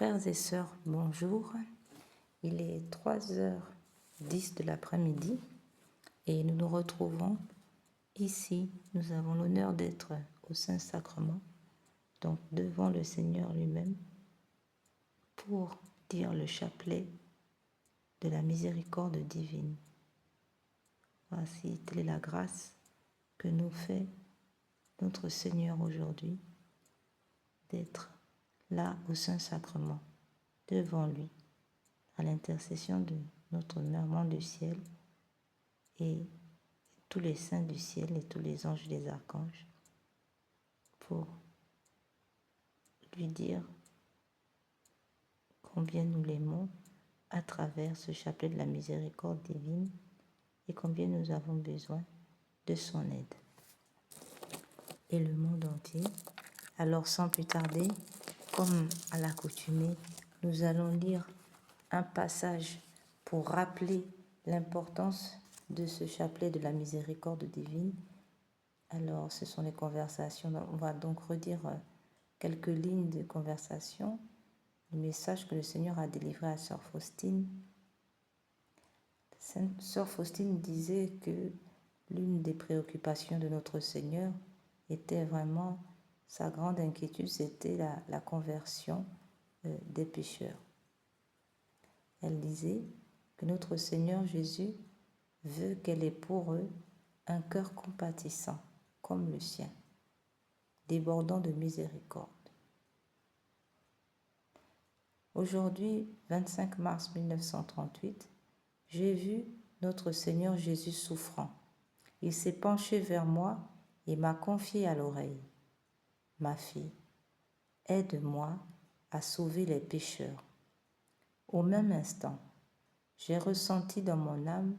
Frères et sœurs, bonjour. Il est 3h10 de l'après-midi et nous nous retrouvons ici. Nous avons l'honneur d'être au Saint-Sacrement, donc devant le Seigneur lui-même, pour dire le chapelet de la miséricorde divine. Voici, telle est la grâce que nous fait notre Seigneur aujourd'hui, d'être là au Saint-Sacrement, devant lui, à l'intercession de notre Maman du ciel et tous les saints du ciel et tous les anges et les archanges, pour lui dire combien nous l'aimons à travers ce chapelet de la miséricorde divine et combien nous avons besoin de son aide. Et le monde entier. Alors sans plus tarder, comme à l'accoutumée, nous allons lire un passage pour rappeler l'importance de ce chapelet de la miséricorde divine. Alors ce sont les conversations, on va donc redire quelques lignes de conversation, le message que le Seigneur a délivré à Sœur Faustine. Sœur Faustine disait que l'une des préoccupations de notre Seigneur était vraiment, sa grande inquiétude, c'était la conversion des pécheurs. Elle disait que notre Seigneur Jésus veut qu'elle ait pour eux un cœur compatissant, comme le sien, débordant de miséricorde. Aujourd'hui, 25 mars 1938, j'ai vu notre Seigneur Jésus souffrant. Il s'est penché vers moi et m'a confié à l'oreille. Ma fille, aide-moi à sauver les pécheurs. Au même instant, j'ai ressenti dans mon âme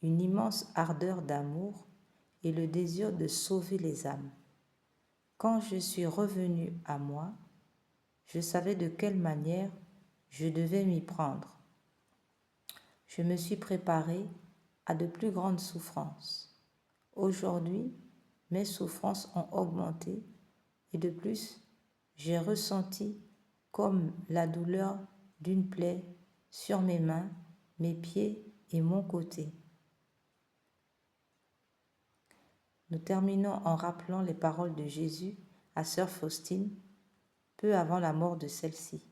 une immense ardeur d'amour et le désir de sauver les âmes. Quand je suis revenue à moi, je savais de quelle manière je devais m'y prendre. Je me suis préparée à de plus grandes souffrances. Aujourd'hui, mes souffrances ont augmenté et de plus, j'ai ressenti comme la douleur d'une plaie sur mes mains, mes pieds et mon côté. Nous terminons en rappelant les paroles de Jésus à Sœur Faustine, peu avant la mort de celle-ci.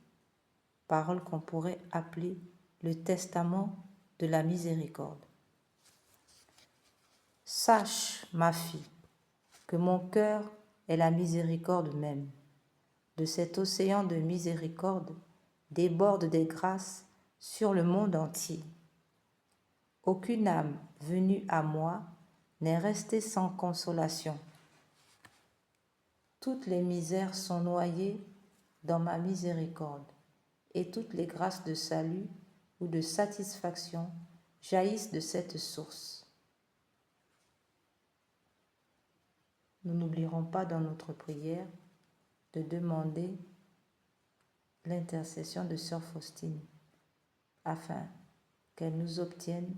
Paroles qu'on pourrait appeler le testament de la miséricorde. Sache, ma fille, que mon cœur est la miséricorde même. De cet océan de miséricorde déborde des grâces sur le monde entier. Aucune âme venue à moi n'est restée sans consolation. Toutes les misères sont noyées dans ma miséricorde et toutes les grâces de salut ou de satisfaction jaillissent de cette source. Nous n'oublierons pas dans notre prière de demander l'intercession de Sœur Faustine afin qu'elle nous obtienne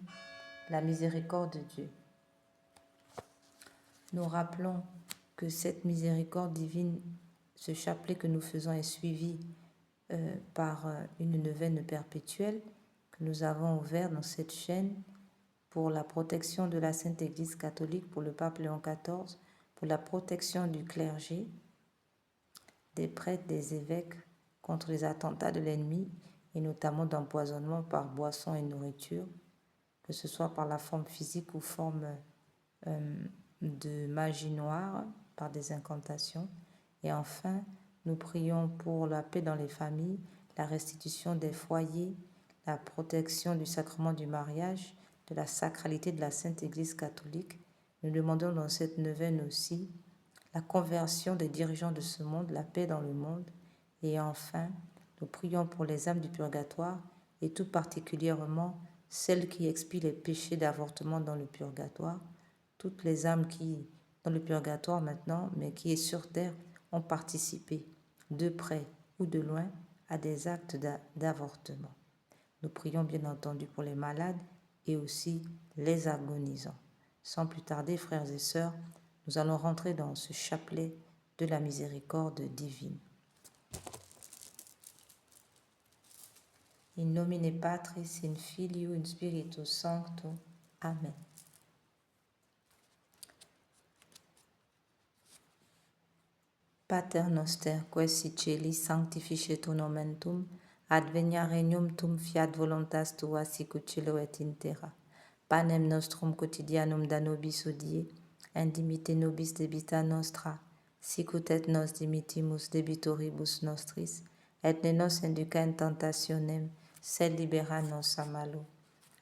la miséricorde de Dieu. Nous rappelons que cette miséricorde divine, ce chapelet que nous faisons est suivi par une neuvaine perpétuelle que nous avons ouverte dans cette chaîne pour la protection de la Sainte Église catholique, pour le pape Léon XIV, pour la protection du clergé, des prêtres, des évêques contre les attentats de l'ennemi et notamment d'empoisonnement par boisson et nourriture, que ce soit par la forme physique ou forme de magie noire, par des incantations. Et enfin, nous prions pour la paix dans les familles, la restitution des foyers, la protection du sacrement du mariage, de la sacralité de la Sainte Église catholique. Nous demandons dans cette neuvaine aussi la conversion des dirigeants de ce monde, la paix dans le monde. Et enfin, nous prions pour les âmes du purgatoire et tout particulièrement celles qui expient les péchés d'avortement dans le purgatoire. Toutes les âmes qui, dans le purgatoire maintenant, mais qui est sur terre, ont participé, de près ou de loin, à des actes d'avortement. Nous prions bien entendu pour les malades et aussi les agonisants. Sans plus tarder, frères et sœurs, nous allons rentrer dans ce chapelet de la miséricorde divine. In nomine Patris, in Filio, in Spiritus Sancto. Amen. Pater noster, qui si celis sanctificetur nomen tuum, advenia regnum tuum, fiat voluntas tua sicut cielo et in terra. Panem nostrum quotidianum da nobis hodie, et dimitte nobis debita nostra, sicut et nos dimittimus debitoribus nostris, et ne nos induca in tentationem, sed libera nos a malo.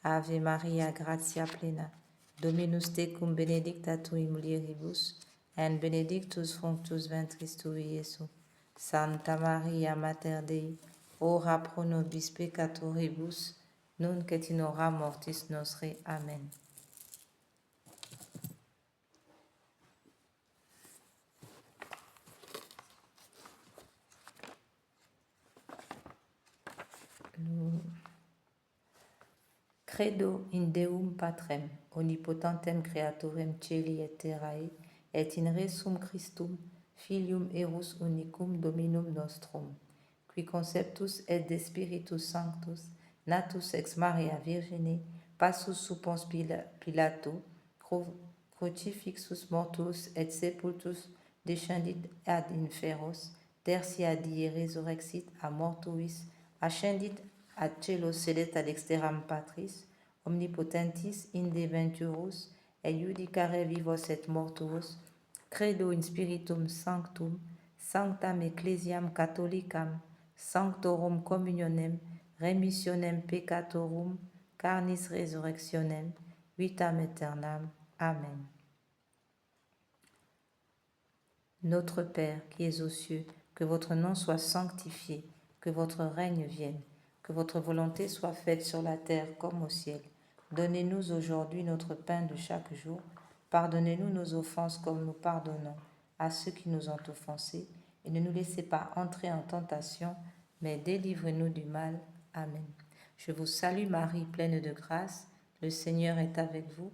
Ave Maria, gratia plena, Dominus tecum benedicta tu in mulieribus, et benedictus fructus ventris tui, Iesus. Santa Maria, Mater Dei, ora pro nobis peccatoribus, nunc et in hora mortis nostre. Amen. Credo in Deum Patrem, omnipotentem creatorem celi et terrae, et in resum Christum, Filium eius unicum Dominum nostrum, qui conceptus et de Spiritus Sanctus, natus ex Maria Virgine, passus sub Pons Pilato, crucifixus mortus et sepultus, descendit ad inferos, tertia die resurrexit a mortuis, ascendit ad caelo sedet ad exteram Patris, omnipotentis inde venturus, et judicare vivos et mortuos, credo in Spiritum Sanctum, sanctam ecclesiam catholicam, sanctorum communionem, remissionem peccatorum, carnis resurrectionem, vitam aeternam. Amen. Notre Père qui es aux cieux, que votre nom soit sanctifié, que votre règne vienne, que votre volonté soit faite sur la terre comme au ciel. Donnez-nous aujourd'hui notre pain de chaque jour. Pardonnez-nous nos offenses comme nous pardonnons à ceux qui nous ont offensés. Et ne nous laissez pas entrer en tentation, mais délivrez-nous du mal. Amen. Je vous salue Marie, pleine de grâce. Le Seigneur est avec vous.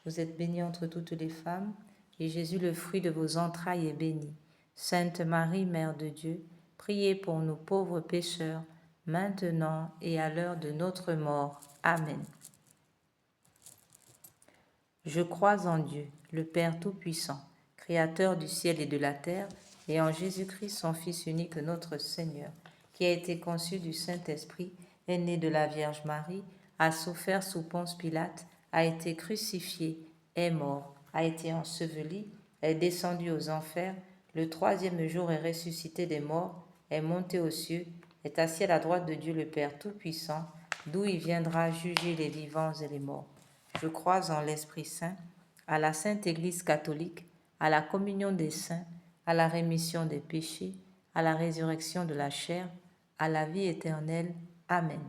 Vous êtes bénie entre toutes les femmes, et Jésus, le fruit de vos entrailles, est béni. Sainte Marie, Mère de Dieu, priez pour nous pauvres pécheurs, maintenant et à l'heure de notre mort. Amen. Je crois en Dieu, le Père Tout-Puissant, Créateur du ciel et de la terre, et en Jésus-Christ, son Fils unique, notre Seigneur, qui a été conçu du Saint-Esprit, est né de la Vierge Marie, a souffert sous Ponce Pilate, a été crucifié, est mort, a été enseveli, est descendu aux enfers, le troisième jour est ressuscité des morts, est monté aux cieux, est assis à la droite de Dieu le Père Tout-Puissant, d'où il viendra juger les vivants et les morts. Je crois en l'Esprit Saint, à la Sainte Église catholique, à la communion des saints, à la rémission des péchés, à la résurrection de la chair, à la vie éternelle. Amen.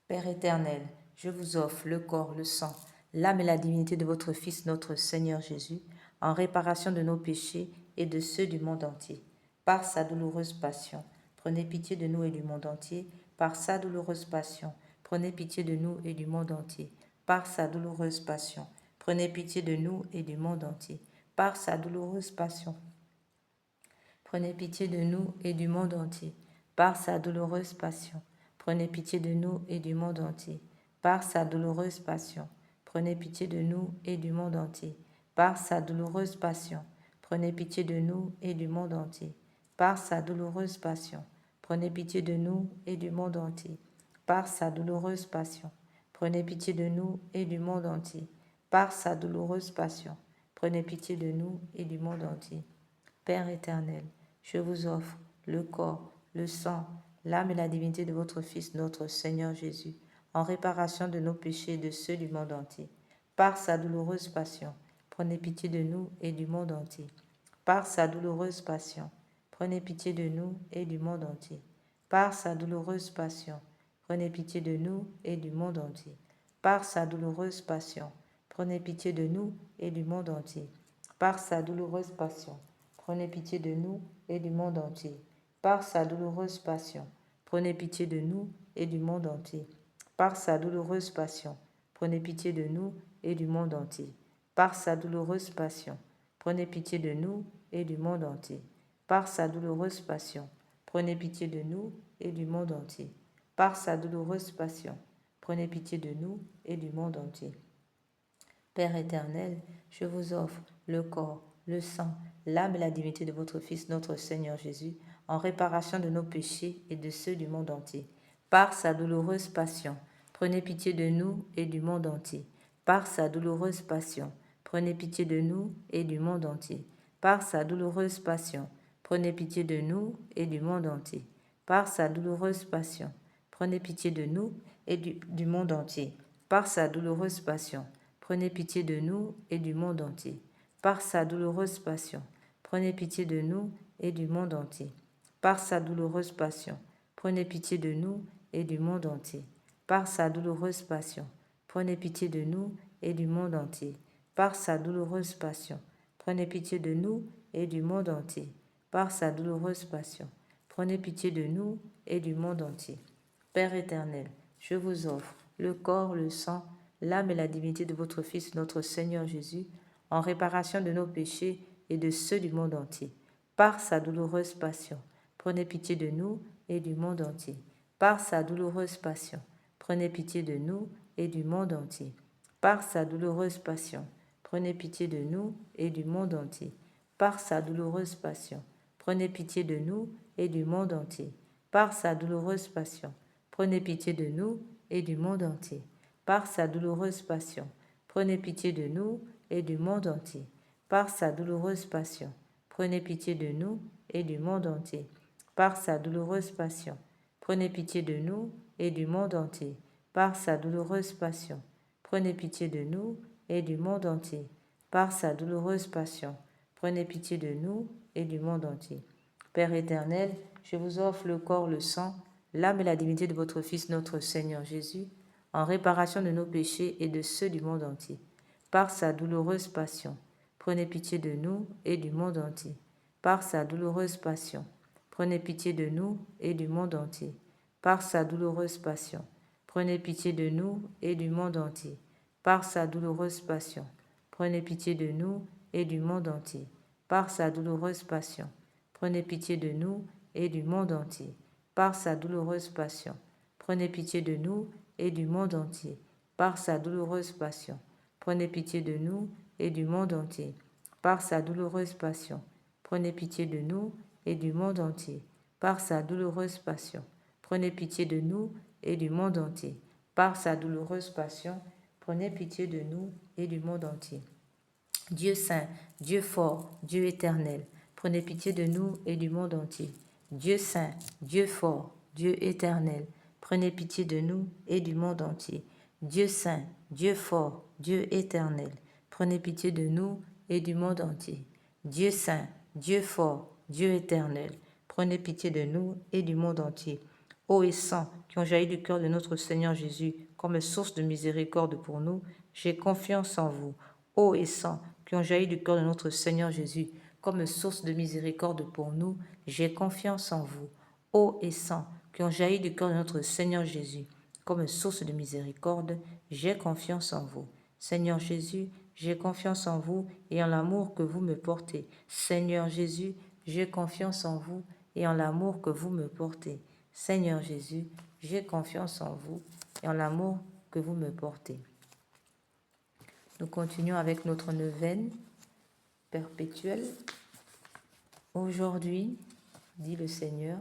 Père éternel, je vous offre le corps, le sang, l'âme et la divinité de votre Fils, notre Seigneur Jésus, en réparation de nos péchés et de ceux du monde entier. Par sa douloureuse passion, prenez pitié de nous et du monde entier. Par sa douloureuse passion, prenez pitié de nous et du monde entier. Par sa douloureuse passion, prenez pitié de nous et du monde entier. Par sa douloureuse passion, prenez pitié de nous et du monde entier. Par sa douloureuse passion, prenez pitié de nous et du monde entier. Par sa douloureuse passion, prenez pitié de nous et du monde entier. Par sa douloureuse passion, prenez pitié de nous et du monde entier. Par sa douloureuse passion, prenez pitié de nous et du monde entier. Par sa douloureuse passion, prenez pitié de nous et du monde entier. Par sa douloureuse passion, prenez pitié de nous et du monde entier. Père éternel, je vous offre le corps, le sang, l'âme et la divinité de votre Fils, notre Seigneur Jésus, en réparation de nos péchés et de ceux du monde entier. Par sa douloureuse passion, prenez pitié de nous et du monde entier. Par sa douloureuse passion, prenez pitié de nous et du monde entier. Par sa douloureuse passion, prenez pitié de nous et du monde entier. Par sa douloureuse passion, prenez pitié de nous et du monde entier. Par sa douloureuse passion, prenez pitié de nous et du monde entier. Par sa douloureuse passion, prenez pitié de nous et du monde entier. Par sa douloureuse passion, prenez pitié de nous et du monde entier. Par sa douloureuse passion, prenez pitié de nous et du monde entier. Par sa douloureuse passion, prenez pitié de nous et du monde entier. Par sa douloureuse passion, prenez pitié de nous et du monde entier. Père éternel, je vous offre le corps, le sang, l'âme et la divinité de votre Fils, notre Seigneur Jésus, en réparation de nos péchés et de ceux du monde entier. Par sa douloureuse passion, prenez pitié de nous et du monde entier. Par sa douloureuse passion, prenez pitié de nous et du monde entier. Par sa douloureuse passion, prenez pitié de nous et du monde entier. Par sa douloureuse passion, prenez pitié de nous et du monde entier. Par sa douloureuse passion, prenez pitié de nous et du monde entier. Par sa douloureuse passion, prenez pitié de nous et du monde entier. Par sa douloureuse passion, prenez pitié de nous et du monde entier. Par sa douloureuse passion, prenez pitié de nous et du monde entier. Par sa douloureuse passion, prenez pitié de nous et du monde entier. Par sa douloureuse passion, prenez pitié de nous et du monde entier. Père éternel, je vous offre le corps, le sang, l'âme et la divinité de votre Fils, notre Seigneur Jésus, en réparation de nos péchés et de ceux du monde entier. Par sa douloureuse passion, prenez pitié de nous et du monde entier. Par sa douloureuse passion, prenez pitié de nous et du monde entier. Par sa douloureuse passion, prenez pitié de nous et du monde entier. Par sa douloureuse passion, prenez pitié de nous et du monde entier. Par sa douloureuse passion, prenez pitié de nous et du monde entier. Par sa douloureuse passion, prenez pitié de nous et du monde entier. Par sa douloureuse passion, prenez pitié de nous et du monde entier. Par sa douloureuse passion, prenez pitié de nous et du monde entier. Par sa douloureuse passion, prenez pitié de nous et du monde entier. Par sa douloureuse passion, prenez pitié de nous et du monde entier. Père éternel, je vous offre le corps, le sang, l'âme et la divinité de votre Fils, notre Seigneur Jésus, en réparation de nos péchés et de ceux du monde entier. Par sa douloureuse passion, prenez pitié de nous et du monde entier. Par sa douloureuse passion, prenez pitié de nous et du monde entier. Par sa douloureuse passion, prenez pitié de nous et du monde entier. Par sa douloureuse passion, prenez pitié de nous et du monde entier. Par sa douloureuse passion, prenez pitié de nous et du monde entier. Par sa douloureuse passion, prenez pitié de nous et du monde entier. Par sa douloureuse passion, prenez pitié de nous et du monde entier. Par sa douloureuse passion, prenez pitié de nous et du monde entier. Par sa douloureuse passion, prenez pitié de nous et du monde entier. Par sa douloureuse passion, prenez pitié de nous et du monde entier. Dieu saint, Dieu fort, Dieu éternel, prenez pitié de nous et du monde entier. Dieu saint, Dieu fort, Dieu éternel, prenez pitié de nous et du monde entier. Dieu saint, Dieu fort, Dieu éternel, prenez pitié de nous et du monde entier. Dieu saint, Dieu fort, Dieu éternel, prenez pitié de nous et du monde entier. Eau et sang qui ont jailli du cœur de notre Seigneur Jésus comme source de miséricorde pour nous, j'ai confiance en vous. Eau et sang qui ont jailli du cœur de notre Seigneur Jésus comme source de miséricorde pour nous, j'ai confiance en vous. Eau et sang qui ont jailli du cœur de notre Seigneur Jésus comme source de miséricorde, j'ai confiance en vous. Seigneur Jésus, j'ai confiance en vous et en l'amour que vous me portez. Seigneur Jésus, j'ai confiance en vous et en l'amour que vous me portez. Seigneur Jésus, j'ai confiance en vous et en l'amour que vous me portez. Nous continuons avec notre neuvaine perpétuelle. Aujourd'hui, dit le Seigneur,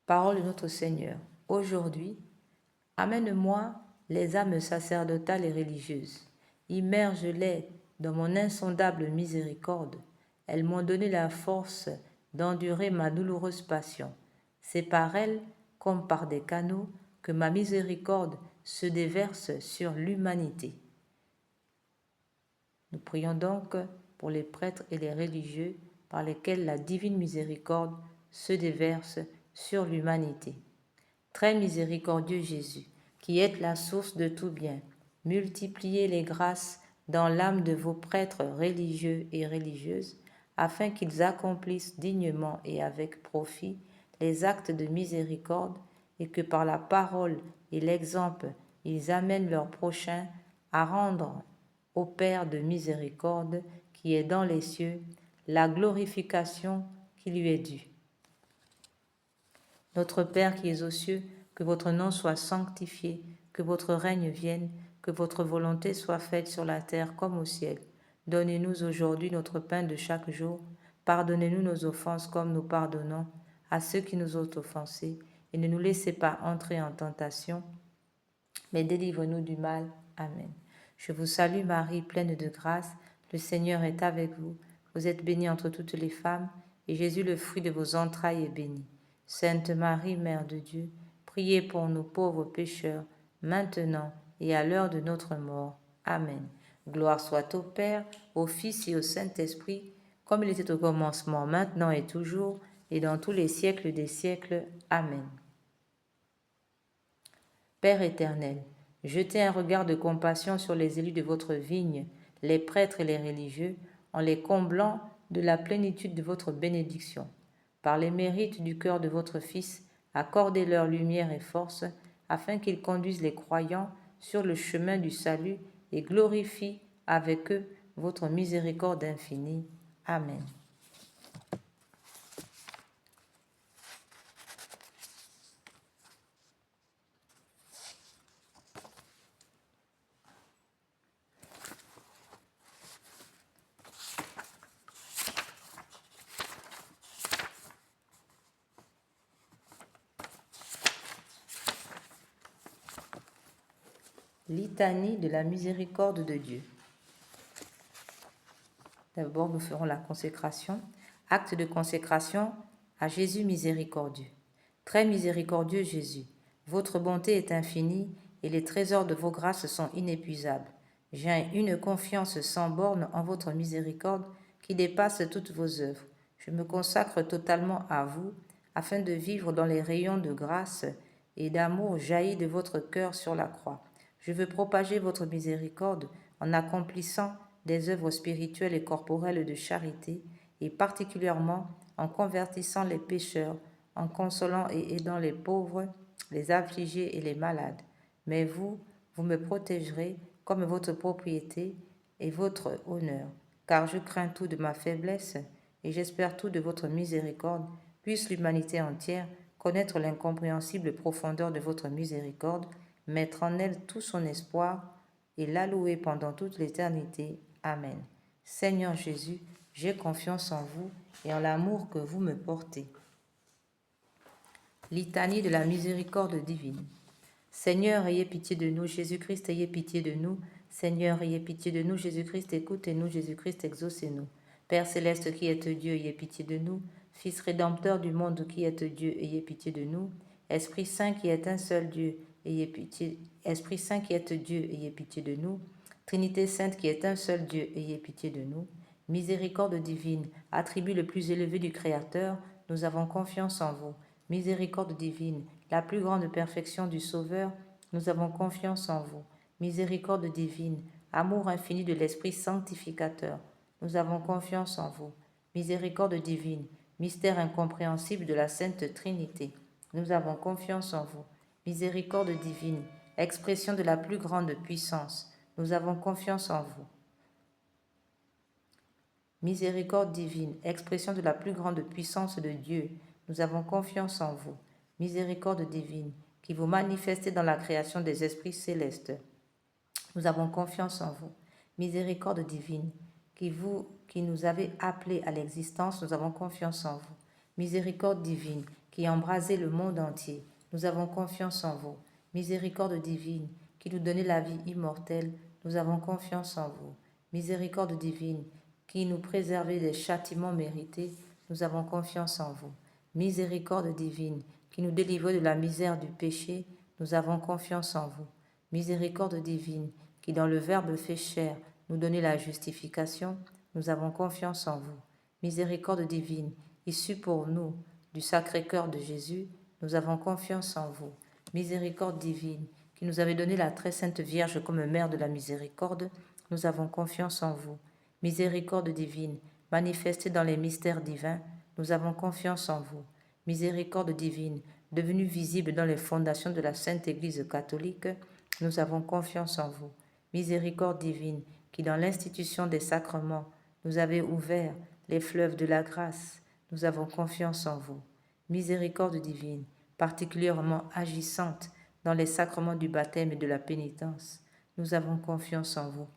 parole de notre Seigneur, aujourd'hui, amène-moi les âmes sacerdotales et religieuses, immerge-les dans mon insondable miséricorde. Elles m'ont donné la force d'endurer ma douloureuse passion. C'est par elles, comme par des canaux, que ma miséricorde se déverse sur l'humanité. Nous prions donc pour les prêtres et les religieux par lesquels la divine miséricorde se déverse sur l'humanité. Très miséricordieux Jésus, qui êtes la source de tout bien, multipliez les grâces dans l'âme de vos prêtres religieux et religieuses, afin qu'ils accomplissent dignement et avec profit les actes de miséricorde et que par la parole et l'exemple, ils amènent leurs prochains à rendre au Père de miséricorde qui est dans les cieux la glorification qui lui est due. Notre Père qui es aux cieux, que votre nom soit sanctifié, que votre règne vienne, que votre volonté soit faite sur la terre comme au ciel. Donnez-nous aujourd'hui notre pain de chaque jour. Pardonnez-nous nos offenses comme nous pardonnons à ceux qui nous ont offensés. Et ne nous laissez pas entrer en tentation, mais délivre-nous du mal. Amen. Je vous salue Marie, pleine de grâce. Le Seigneur est avec vous. Vous êtes bénie entre toutes les femmes, et Jésus, le fruit de vos entrailles, est béni. Sainte Marie, Mère de Dieu, priez pour nous pauvres pécheurs, maintenant et à l'heure de notre mort. Amen. Gloire soit au Père, au Fils et au Saint-Esprit, comme il était au commencement, maintenant et toujours, et dans tous les siècles des siècles. Amen. Père éternel, jetez un regard de compassion sur les élus de votre vigne, les prêtres et les religieux, en les comblant de la plénitude de votre bénédiction. Par les mérites du cœur de votre Fils, accordez-leur lumière et force, afin qu'ils conduisent les croyants sur le chemin du salut et glorifient avec eux votre miséricorde infinie. Amen. Litanie de la miséricorde de Dieu. D'abord, nous ferons la consécration. Acte de consécration à Jésus miséricordieux. Très miséricordieux Jésus, votre bonté est infinie et les trésors de vos grâces sont inépuisables. J'ai une confiance sans borne en votre miséricorde qui dépasse toutes vos œuvres. Je me consacre totalement à vous afin de vivre dans les rayons de grâce et d'amour jaillis de votre cœur sur la croix. Je veux propager votre miséricorde en accomplissant des œuvres spirituelles et corporelles de charité, et particulièrement en convertissant les pécheurs, en consolant et aidant les pauvres, les affligés et les malades. Mais vous me protégerez comme votre propriété et votre honneur, car je crains tout de ma faiblesse et j'espère tout de votre miséricorde. Puisse l'humanité entière connaître l'incompréhensible profondeur de votre miséricorde, mettre en elle tout son espoir et l'allouer pendant toute l'éternité. Amen. Seigneur Jésus, j'ai confiance en vous et en l'amour que vous me portez. Litanie de la miséricorde divine. Seigneur, ayez pitié de nous. Jésus-Christ, ayez pitié de nous. Seigneur, ayez pitié de nous. Jésus-Christ, écoutez-nous. Jésus-Christ, exaucez-nous. Père céleste qui êtes Dieu, ayez pitié de nous. Fils rédempteur du monde qui êtes Dieu, ayez pitié de nous. Esprit Saint qui est un seul Dieu, ayez pitié. Esprit Saint qui êtes Dieu, ayez pitié de nous. Trinité Sainte qui est un seul Dieu, ayez pitié de nous. Miséricorde divine, attribut le plus élevé du Créateur, nous avons confiance en vous. Miséricorde divine, la plus grande perfection du Sauveur, nous avons confiance en vous. Miséricorde divine, amour infini de l'Esprit sanctificateur, nous avons confiance en vous. Miséricorde divine, mystère incompréhensible de la Sainte Trinité, nous avons confiance en vous. Miséricorde divine, expression de la plus grande puissance, nous avons confiance en vous. Miséricorde divine, expression de la plus grande puissance de Dieu, nous avons confiance en vous. Miséricorde divine, qui vous manifestez dans la création des esprits célestes, nous avons confiance en vous. Miséricorde divine, qui nous avez appelés à l'existence, nous avons confiance en vous. Miséricorde divine, qui embrasez le monde entier, nous avons confiance en vous. Miséricorde divine, qui nous donnez la vie immortelle, nous avons confiance en vous. Miséricorde divine, qui nous préservez des châtiments mérités, nous avons confiance en vous. Miséricorde divine, qui nous délivrez de la misère du péché, nous avons confiance en vous. Miséricorde divine, qui dans le Verbe fait chair, nous donnez la justification, nous avons confiance en vous. Miséricorde divine, issue pour nous du Sacré-Cœur de Jésus, nous avons confiance en vous. Miséricorde divine, qui nous avez donné la très sainte Vierge comme mère de la miséricorde, nous avons confiance en vous. Miséricorde divine, manifestée dans les mystères divins, nous avons confiance en vous. Miséricorde divine, devenue visible dans les fondations de la Sainte Église catholique, nous avons confiance en vous. Miséricorde divine, qui dans l'institution des sacrements nous avez ouvert les fleuves de la grâce, nous avons confiance en vous. Miséricorde divine, particulièrement agissante dans les sacrements du baptême et de la pénitence. Nous avons confiance en vous.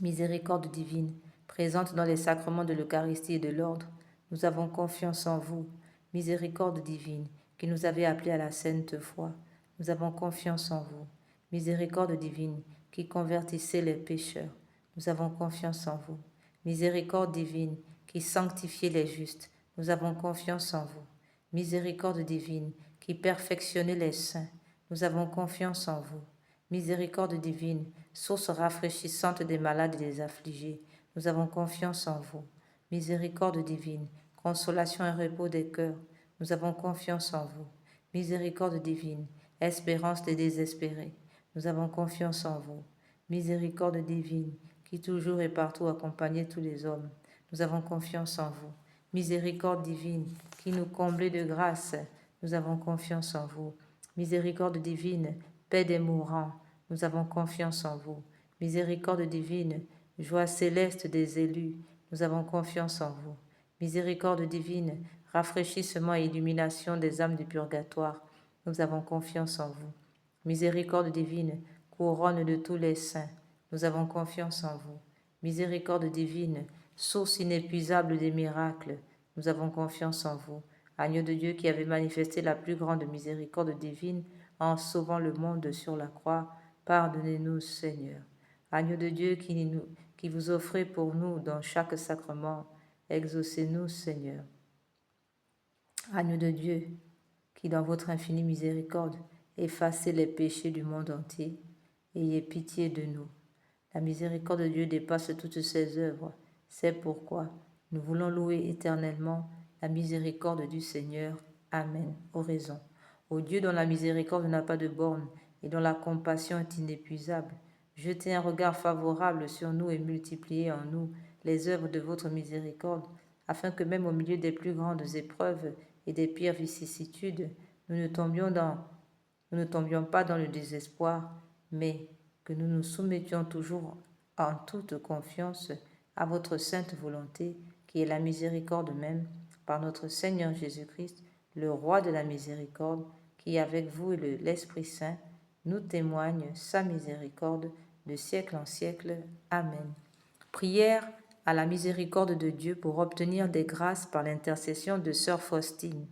Miséricorde divine, présente dans les sacrements de l'Eucharistie et de l'ordre, nous avons confiance en vous. Miséricorde divine, qui nous avez appelés à la sainte foi, nous avons confiance en vous. Miséricorde divine, qui convertissez les pécheurs, nous avons confiance en vous. Miséricorde divine, qui sanctifiez les justes, nous avons confiance en vous. Miséricorde divine, qui perfectionnez les saints, nous avons confiance en vous. Miséricorde divine, source rafraîchissante des malades et des affligés, nous avons confiance en vous. Miséricorde divine, consolation et repos des cœurs, nous avons confiance en vous. Miséricorde divine, espérance des désespérés, nous avons confiance en vous. Miséricorde divine, qui toujours et partout accompagnez tous les hommes, nous avons confiance en vous. Miséricorde divine, qui nous comblez de grâce, nous avons confiance en vous. Miséricorde divine, paix des mourants, nous avons confiance en vous. Miséricorde divine, joie céleste des élus, nous avons confiance en vous. Miséricorde divine, rafraîchissement et illumination des âmes du purgatoire, nous avons confiance en vous. Miséricorde divine, couronne de tous les saints, nous avons confiance en vous. Miséricorde divine, source inépuisable des miracles, nous avons confiance en vous. Agneau de Dieu qui avait manifesté la plus grande miséricorde divine en sauvant le monde sur la croix, pardonnez-nous, Seigneur. Agneau de Dieu qui vous offrez pour nous dans chaque sacrement, exaucez-nous, Seigneur. Agneau de Dieu qui dans votre infinie miséricorde effacez les péchés du monde entier, ayez pitié de nous. La miséricorde de Dieu dépasse toutes ses œuvres. C'est pourquoi nous voulons louer éternellement la miséricorde du Seigneur. Amen. Oraison. Ô Dieu dont la miséricorde n'a pas de borne et dont la compassion est inépuisable, jetez un regard favorable sur nous et multipliez en nous les œuvres de votre miséricorde, afin que même au milieu des plus grandes épreuves et des pires vicissitudes, nous ne tombions pas dans le désespoir, mais que nous nous soumettions toujours en toute confiance à votre sainte volonté, qui est la miséricorde même, par notre Seigneur Jésus-Christ, le Roi de la miséricorde, qui avec vous et l'Esprit Saint nous témoigne sa miséricorde de siècle en siècle. Amen. Prière à la miséricorde de Dieu pour obtenir des grâces par l'intercession de Sœur Faustine.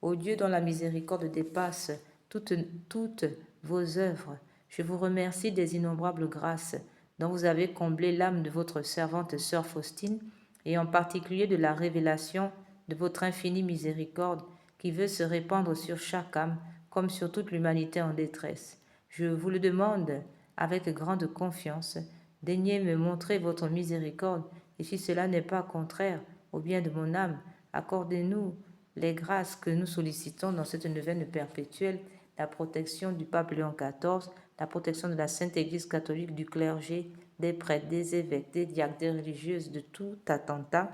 Ô Dieu dont la miséricorde dépasse toutes vos œuvres, je vous remercie des innombrables grâces dont vous avez comblé l'âme de votre servante Sœur Faustine, et en particulier de la révélation de votre infinie miséricorde qui veut se répandre sur chaque âme comme sur toute l'humanité en détresse. Je vous le demande avec grande confiance, daignez me montrer votre miséricorde, et si cela n'est pas contraire au bien de mon âme, accordez-nous les grâces que nous sollicitons dans cette neuvaine perpétuelle, la protection du pape Léon XIV, la protection de la Sainte Église catholique, du clergé, des prêtres, des évêques, des diacres, des religieuses, de tout attentat,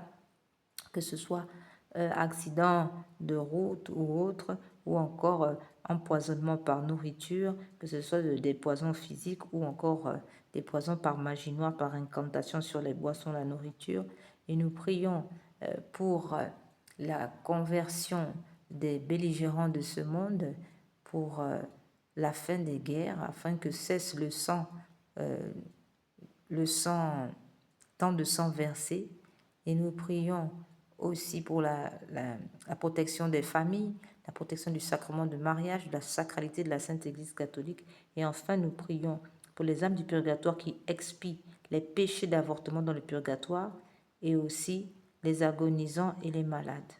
que ce soit accident de route ou autre, ou encore empoisonnement par nourriture, que ce soit des poisons physiques ou encore des poisons par magie noire, par incantation sur les boissons, la nourriture. Et nous prions pour la conversion des belligérants de ce monde, pour la fin des guerres, afin que cesse le sang, tant de sang versé. Et nous prions aussi pour la protection des familles, la protection du sacrement de mariage, de la sacralité de la Sainte Église catholique. Et enfin, nous prions pour les âmes du purgatoire qui expient les péchés d'avortement dans le purgatoire, et aussi les agonisants et les malades.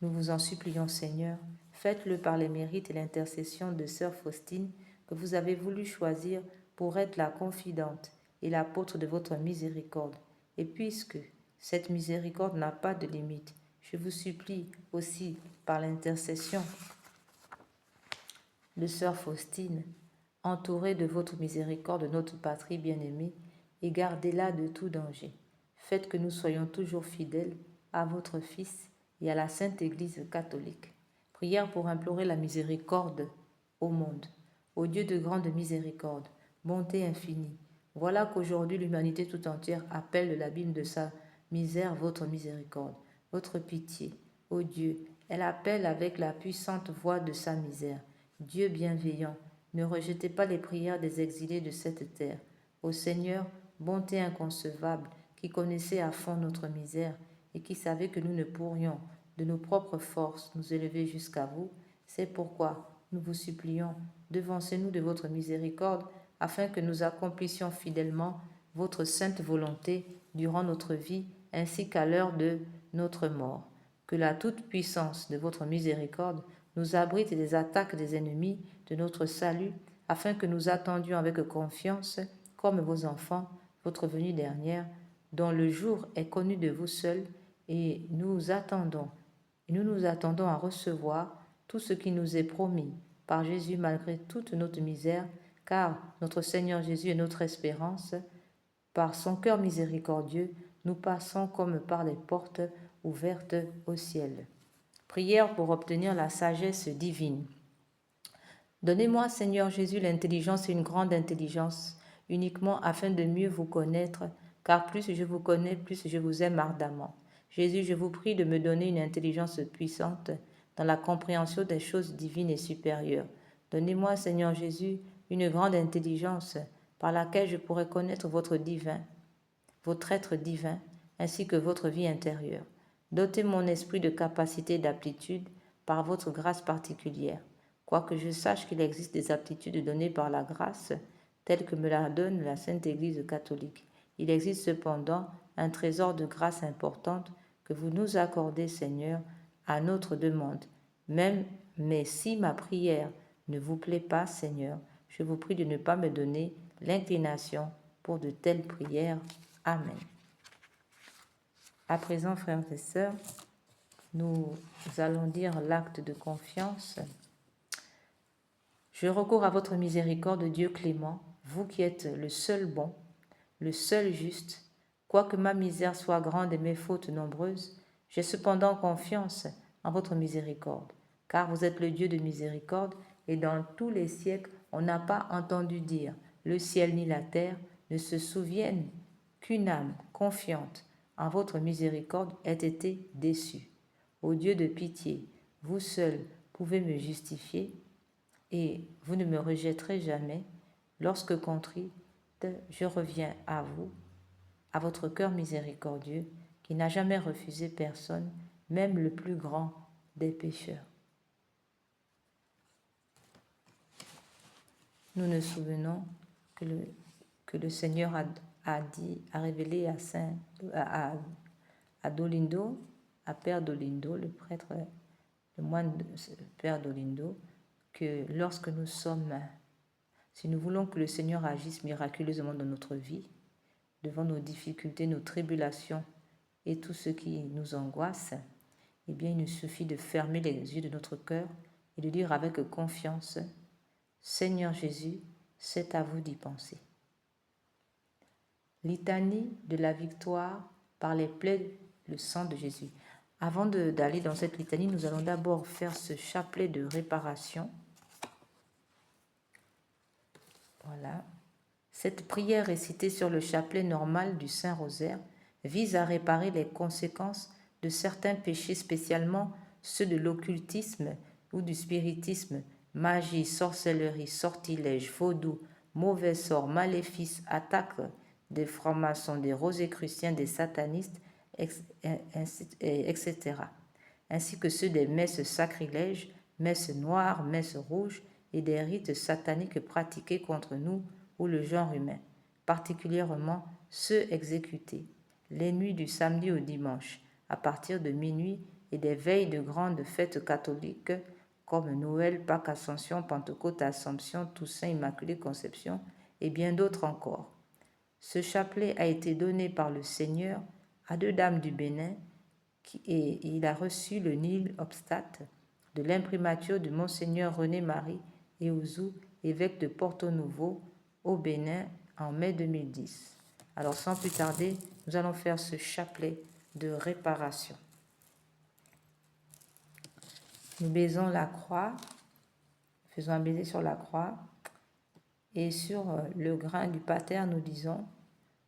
Nous vous en supplions, Seigneur, faites-le par les mérites et l'intercession de Sœur Faustine, que vous avez voulu choisir pour être la confidente et l'apôtre de votre miséricorde. Et puisque cette miséricorde n'a pas de limite, je vous supplie aussi, par l'intercession de Sœur Faustine, entourée de votre miséricorde, notre patrie bien-aimée, et gardez-la de tout danger. Faites que nous soyons toujours fidèles à votre Fils et à la Sainte Église catholique. Prière pour implorer la miséricorde au monde. Ô Dieu de grande miséricorde, bonté infinie, voilà qu'aujourd'hui l'humanité tout entière appelle de l'abîme de sa misère votre miséricorde, votre pitié. Ô Dieu, Elle appelle avec la puissante voix de sa misère. Dieu bienveillant, ne rejetez pas les prières des exilés de cette terre. Ô Seigneur, bonté inconcevable, qui connaissait à fond notre misère et qui savait que nous ne pourrions, de nos propres forces, nous élever jusqu'à vous, c'est pourquoi nous vous supplions, devancez-nous de votre miséricorde, afin que nous accomplissions fidèlement votre sainte volonté durant notre vie ainsi qu'à l'heure de notre mort. Que la toute-puissance de votre miséricorde nous abrite des attaques des ennemis de notre salut, afin que nous attendions avec confiance, comme vos enfants, votre venue dernière, dont le jour est connu de vous seuls, et nous nous attendons à recevoir tout ce qui nous est promis par Jésus malgré toute notre misère, car notre Seigneur Jésus est notre espérance. Par son cœur miséricordieux, nous passons comme par les portes ouvertes au ciel. Prière pour obtenir la sagesse divine. Donnez-moi, Seigneur Jésus, l'intelligence et une grande intelligence, uniquement afin de mieux vous connaître, car plus je vous connais, plus je vous aime ardemment. Jésus, je vous prie de me donner une intelligence puissante dans la compréhension des choses divines et supérieures. Donnez-moi, Seigneur Jésus, une grande intelligence par laquelle je pourrai connaître votre être divin, ainsi que votre vie intérieure. Dotez mon esprit de capacités et d'aptitudes par votre grâce particulière. Quoique je sache qu'il existe des aptitudes données par la grâce, telles que me la donne la Sainte Église catholique, il existe cependant un trésor de grâce importante que vous nous accordez, Seigneur, à notre demande. Mais si ma prière ne vous plaît pas, Seigneur, je vous prie de ne pas me donner l'inclination pour de telles prières. Amen. À présent, frères et sœurs, nous allons dire l'acte de confiance. Je recours à votre miséricorde, Dieu clément, vous qui êtes le seul bon, le seul juste. Quoique ma misère soit grande et mes fautes nombreuses, j'ai cependant confiance en votre miséricorde, car vous êtes le Dieu de miséricorde, et dans tous les siècles, on n'a pas entendu dire, le ciel ni la terre ne se souviennent qu'une âme confiante en votre miséricorde ait été déçue. Ô Dieu de pitié, vous seul pouvez me justifier, et vous ne me rejetterez jamais. Lorsque contrite, je reviens à vous, à votre cœur miséricordieux, qui n'a jamais refusé personne, même le plus grand des pécheurs. Nous nous souvenons que le Seigneur a révélé à Dolindo, à Père Dolindo, le prêtre, le moine de Père Dolindo, que lorsque si nous voulons que le Seigneur agisse miraculeusement dans notre vie, devant nos difficultés, nos tribulations et tout ce qui nous angoisse, eh bien, il nous suffit de fermer les yeux de notre cœur et de dire avec confiance, Seigneur Jésus, c'est à vous d'y penser. Litanie de la victoire par les plaies, le sang de Jésus. Avant d'aller dans cette litanie, nous allons d'abord faire ce chapelet de réparation. Voilà. Cette prière récitée sur le chapelet normal du Saint-Rosaire vise à réparer les conséquences de certains péchés, spécialement ceux de l'occultisme ou du spiritisme, magie, sorcellerie, sortilège, vaudou, mauvais sort, maléfices, attaques des francs-maçons, des rosicruciens, des satanistes, etc., ainsi que ceux des messes sacrilèges, messes noires, messes rouges et des rites sataniques pratiqués contre nous ou le genre humain, particulièrement ceux exécutés les nuits du samedi au dimanche, à partir de minuit et des veilles de grandes fêtes catholiques comme Noël, Pâques, Ascension, Pentecôte, Assomption, Toussaint, Immaculée Conception et bien d'autres encore. Ce chapelet a été donné par le Seigneur à 2 dames du Bénin et il a reçu le nil obstat de l'imprimature de Monseigneur René-Marie Eouzou, évêque de Porto Novo, au Bénin, en mai 2010. Alors, sans plus tarder, nous allons faire ce chapelet de réparation. Nous baisons la croix, faisons un baiser sur la croix, et sur le grain du pater, nous disons,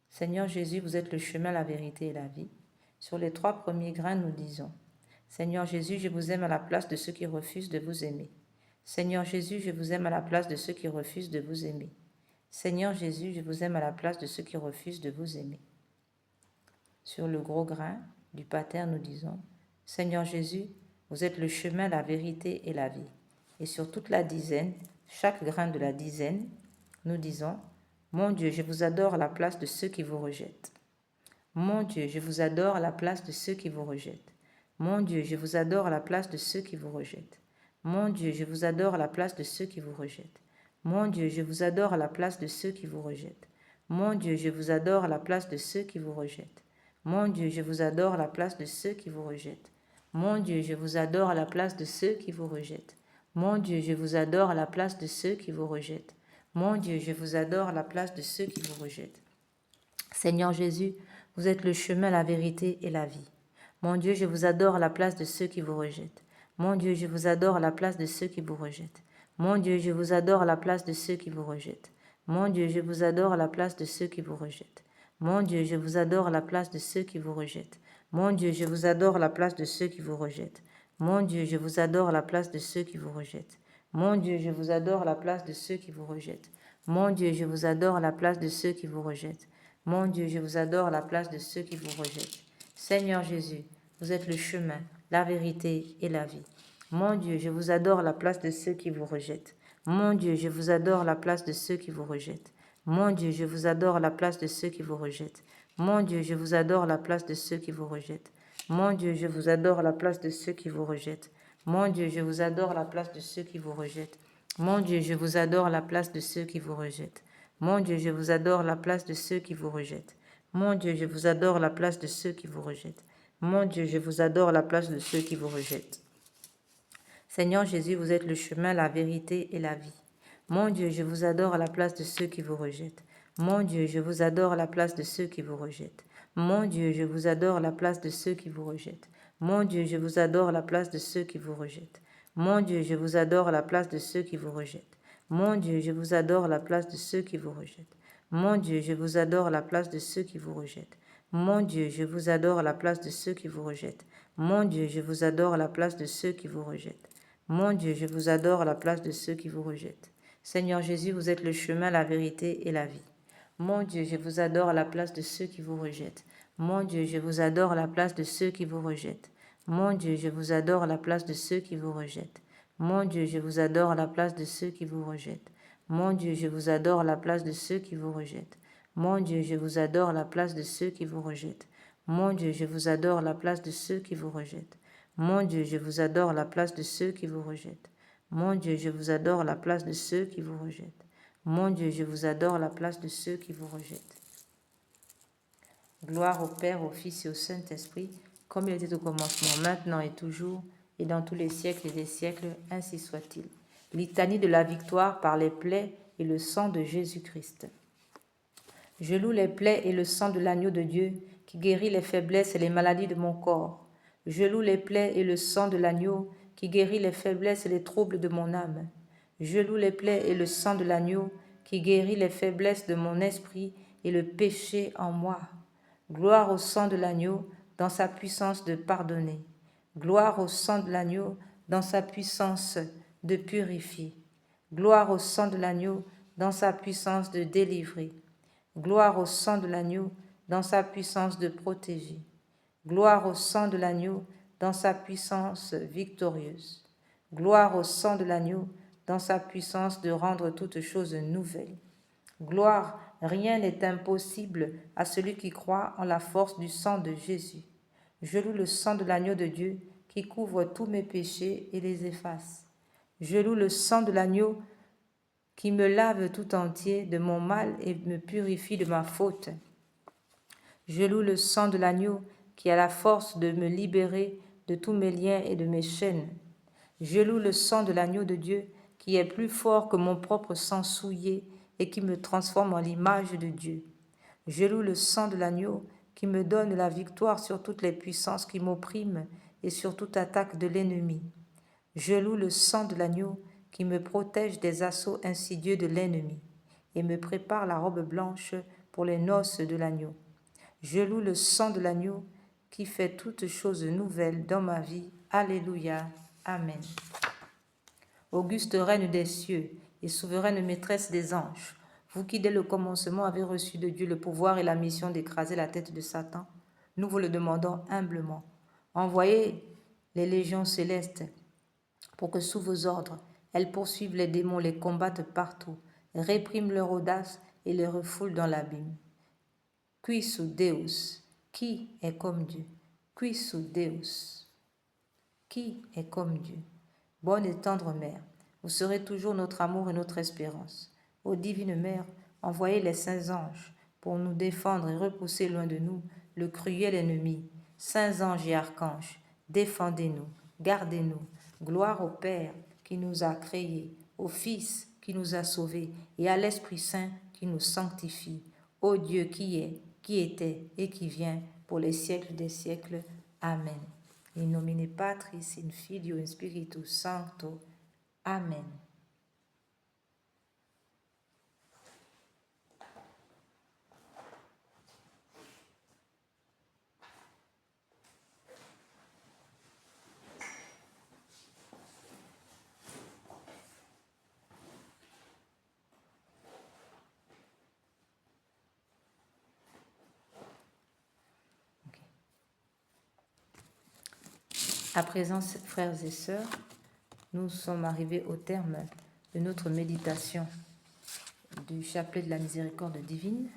Seigneur Jésus, vous êtes le chemin, la vérité et la vie. Sur les 3 premiers grains, nous disons, Seigneur Jésus, je vous aime à la place de ceux qui refusent de vous aimer. Seigneur Jésus, je vous aime à la place de ceux qui refusent de vous aimer. Seigneur Jésus, je vous aime à la place de ceux qui refusent de vous aimer. Sur le gros grain du pater, nous disons, Seigneur Jésus, vous êtes le chemin, la vérité et la vie. Et sur toute la dizaine, chaque grain de la dizaine, nous disons, mon Dieu, je vous adore à la place de ceux qui vous rejettent. Mon Dieu, je vous adore à la place de ceux qui vous rejettent. Mon Dieu, je vous adore à la place de ceux qui vous rejettent. Mon Dieu, je vous adore à la place de ceux qui vous rejettent. Mon Dieu, je vous adore à la place de ceux qui vous rejettent. Mon Dieu, je vous adore à la place de ceux qui vous rejettent. Mon Dieu, je vous adore à la place de ceux qui vous rejettent. Mon Dieu, je vous adore à la place de ceux qui vous rejettent. Mon Dieu, je vous adore à la place de ceux qui vous rejettent. Mon Dieu, je vous adore à la place de ceux qui vous rejettent. Seigneur Jésus, vous êtes le chemin, la vérité et la vie. Mon Dieu, je vous adore à la place de ceux qui vous rejettent. Mon Dieu, je vous adore à la place de ceux qui vous rejettent. Mon Dieu, je vous adore à la place de ceux qui vous rejettent. Mon Dieu, je vous adore à la place de ceux qui vous rejettent. Mon Dieu, je vous adore à la place de ceux qui vous rejettent. Mon Dieu, je vous adore à la place de ceux qui vous rejettent. Mon Dieu, je vous adore à la place de ceux qui vous rejettent. Mon Dieu, je vous adore à la place de ceux qui vous rejettent. Mon Dieu, je vous adore à la place de ceux qui vous rejettent. Mon Dieu, je vous adore à la place de ceux qui vous rejettent. Seigneur Jésus, vous êtes le chemin, la vérité et la vie. Mon Dieu, je vous adore à la place de ceux qui vous rejettent. Mon Dieu, je vous adore à la place de ceux qui vous rejettent. Mon Dieu, je vous adore à la place de ceux qui vous rejettent. Mon Dieu, je vous adore à la place de ceux qui vous rejettent. Mon Dieu, je vous adore à la place de ceux qui vous rejettent. Mon Dieu, je vous adore à la place de ceux qui vous rejettent. Mon Dieu, je vous adore à la place de ceux qui vous rejettent. Mon Dieu, je vous adore à la place de ceux qui vous rejettent. Mon Dieu, je vous adore à la place de ceux qui vous rejettent. Mon Dieu, je vous adore à la place de ceux qui vous rejettent. Seigneur Jésus, vous êtes le chemin, la vérité et la vie. Mon Dieu, je vous adore à la place de ceux qui vous rejettent. Mon Dieu, je vous adore à la place de ceux qui vous rejettent. Mon Dieu, je vous adore à la place de ceux qui vous rejettent. Mon Dieu, je vous adore à la place de ceux qui vous rejettent. Mon Dieu, je vous adore à la place de ceux qui vous rejettent. Mon Dieu, je vous adore à la place de ceux qui vous rejettent. Mon Dieu, je vous adore à la place de ceux qui vous rejettent. Mon Dieu, je vous adore à la place de ceux qui vous rejettent. Mon Dieu, je vous adore à la place de ceux qui vous rejettent. Mon Dieu, je vous adore à la place de ceux qui vous rejettent. Seigneur Jésus, vous êtes le chemin, la vérité et la vie. Mon Dieu, je vous adore à la place de ceux qui vous rejettent. Mon Dieu, je vous adore à la place de ceux qui vous rejettent. Mon Dieu, je vous adore à la place de ceux qui vous rejettent. Mon Dieu, je vous adore à la place de ceux qui vous rejettent. Mon Dieu, je vous adore à la place de ceux qui vous rejettent. Mon Dieu, je vous adore à la place de ceux qui vous rejettent. Mon Dieu, je vous adore à la place de ceux qui vous rejettent. Mon Dieu, je vous adore à la place de ceux qui vous rejettent. Mon Dieu, je vous adore à la place de ceux qui vous rejettent. Mon Dieu, je vous adore à la place de ceux qui vous rejettent. Gloire au Père, au Fils et au Saint-Esprit, comme il était au commencement, maintenant et toujours, et dans tous les siècles et des siècles, ainsi soit-il. Litanie de la victoire par les plaies et le sang de Jésus-Christ. Je loue les plaies et le sang de l'agneau de Dieu, qui guérit les faiblesses et les maladies de mon corps. Je loue les plaies et le sang de l'agneau, qui guérit les faiblesses et les troubles de mon âme. Je loue les plaies et le sang de l'agneau, qui guérit les faiblesses de mon esprit et le péché en moi. Gloire au sang de l'agneau, dans sa puissance de pardonner. Gloire au sang de l'agneau, dans sa puissance de purifier. Gloire au sang de l'agneau, dans sa puissance de délivrer. Gloire au sang de l'agneau, dans sa puissance de protéger. Gloire au sang de l'agneau, dans sa puissance victorieuse. Gloire au sang de l'agneau, dans sa puissance de rendre toutes choses nouvelles. Gloire, rien n'est impossible à celui qui croit en la force du sang de Jésus. Je loue le sang de l'agneau de Dieu qui couvre tous mes péchés et les efface. Je loue le sang de l'agneau qui me lave tout entier de mon mal et me purifie de ma faute. Je loue le sang de l'agneau qui a la force de me libérer de tous mes liens et de mes chaînes. Je loue le sang de l'agneau de Dieu qui est plus fort que mon propre sang souillé et qui me transforme en l'image de Dieu. Je loue le sang de l'agneau qui me donne la victoire sur toutes les puissances qui m'oppriment et sur toute attaque de l'ennemi. Je loue le sang de l'agneau qui me protège des assauts insidieux de l'ennemi et me prépare la robe blanche pour les noces de l'agneau. Je loue le sang de l'agneau qui fait toutes choses nouvelles dans ma vie. Alléluia. Amen. Auguste reine des cieux et souveraine maîtresse des anges, vous qui dès le commencement avez reçu de Dieu le pouvoir et la mission d'écraser la tête de Satan, nous vous le demandons humblement. Envoyez les légions célestes pour que sous vos ordres, elles poursuivent les démons, les combattent partout, répriment leur audace et les refoulent dans l'abîme. Quis Deus, qui est comme Dieu? Quis Deus, qui est comme Dieu? Bonne et tendre Mère, vous serez toujours notre amour et notre espérance. Ô divine Mère, envoyez les saints anges pour nous défendre et repousser loin de nous le cruel ennemi. Saints anges et archanges, défendez-nous, gardez-nous. Gloire au Père qui nous a créés, au Fils qui nous a sauvés et à l'Esprit Saint qui nous sanctifie. Ô Dieu qui est, qui était et qui vient pour les siècles des siècles. Amen. In nomine Patris, in Filio, in Spiritus Sancto. Amen. À présent, frères et sœurs, nous sommes arrivés au terme de notre méditation du chapelet de la miséricorde divine.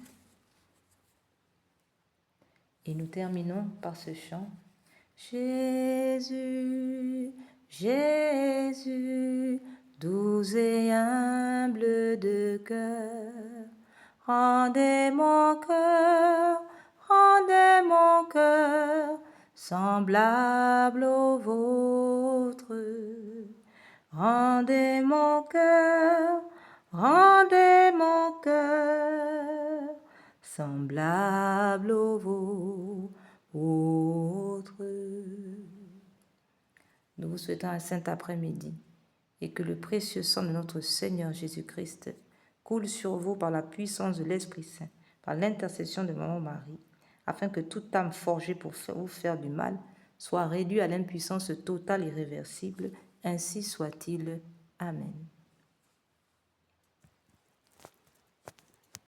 Et nous terminons par ce chant. Jésus, Jésus, doux et humble de cœur, rendez mon cœur semblable au vôtre. Rendez mon cœur semblable au vôtre. Nous vous souhaitons un saint après-midi et que le précieux sang de notre Seigneur Jésus-Christ coule sur vous par la puissance de l'Esprit Saint, par l'intercession de Maman Marie, afin que toute âme forgée pour vous faire du mal soit réduite à l'impuissance totale et irréversible. Ainsi soit-il. Amen.